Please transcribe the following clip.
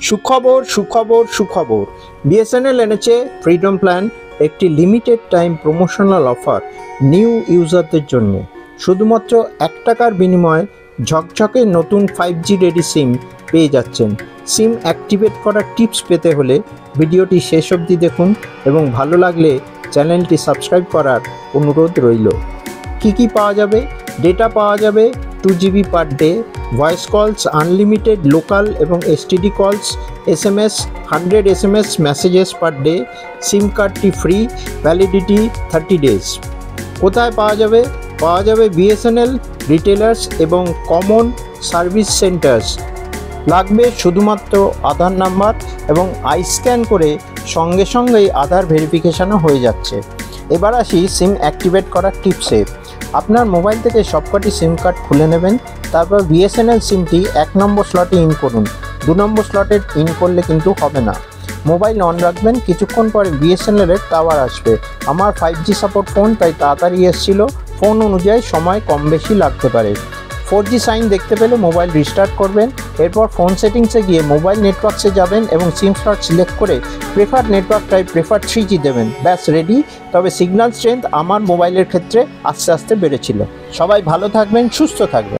সুখবর সুখবর সুখবর বিএসএনএল এনেছে ফ্রিডম প্ল্যান, একটি limited time promotional offer new ইউজারদের জন্য। শুধুমাত্র $1 বিনিময়ে ঝকঝকে নতুন 5G রেডি সিম পেয়ে যাচ্ছেন। সিম অ্যাক্টিভেট করার টিপস পেতে হলে ভিডিওটি শেষ অবধি দেখুন এবং ভালো লাগলে চ্যানেলটি সাবস্ক্রাইব করার অনুরোধ রইল। কি পাওয়া যাবে? ডেটা পাওয়া যাবে 2GB per day, voice calls unlimited local এবং STD calls, SMS 100 SMS messages per day, SIM কার্ডটি ফ্রি, ভ্যালিডিটি 30 ডেজ। কোথায় পাওয়া যাবে? পাওয়া যাবে বিএসএনএল রিটেলার্স এবং কমন সার্ভিস সেন্টার্স। লাগবে শুধুমাত্র আধার নাম্বার এবং আই স্ক্যান করে সঙ্গে সঙ্গেই আধার ভেরিফিকেশানও হয়ে যাচ্ছে। এবার আসি সিম অ্যাক্টিভেট করার টিপসে। আপনার মোবাইল থেকে সবকটি সিম কার্ড খুলে নেবেন, তারপর বিএসএনএল সিমটি 1 নম্বর স্লটে ইন করুন। 2 নম্বর স্লটে ইন করলে কিন্তু হবে না। মোবাইল অন রাখবেন, কিছুক্ষণ পরে বিএসএনএলের টাওয়ার আসবে। আমার 5G সাপোর্ট ফোন, তাই তাড়াতাড়ি এসেছিলো। ফোন অনুযায়ী সময় কম বেশি লাগতে পারে। 4G সাইন দেখতে পেলে মোবাইল রিস্টার্ট করবেন। এরপর ফোন সেটিংসে গিয়ে মোবাইল নেটওয়ার্কসে যাবেন এবং সিম স্লট সিলেক্ট করে preferred network type prefer 3G দেবেন। ব্যাস রেডি। তবে সিগন্যাল স্ট্রেংথ আমার মোবাইলের ক্ষেত্রে আস্তে আস্তে বেড়েছিল। সবাই ভালো থাকবেন, সুস্থ থাকবেন।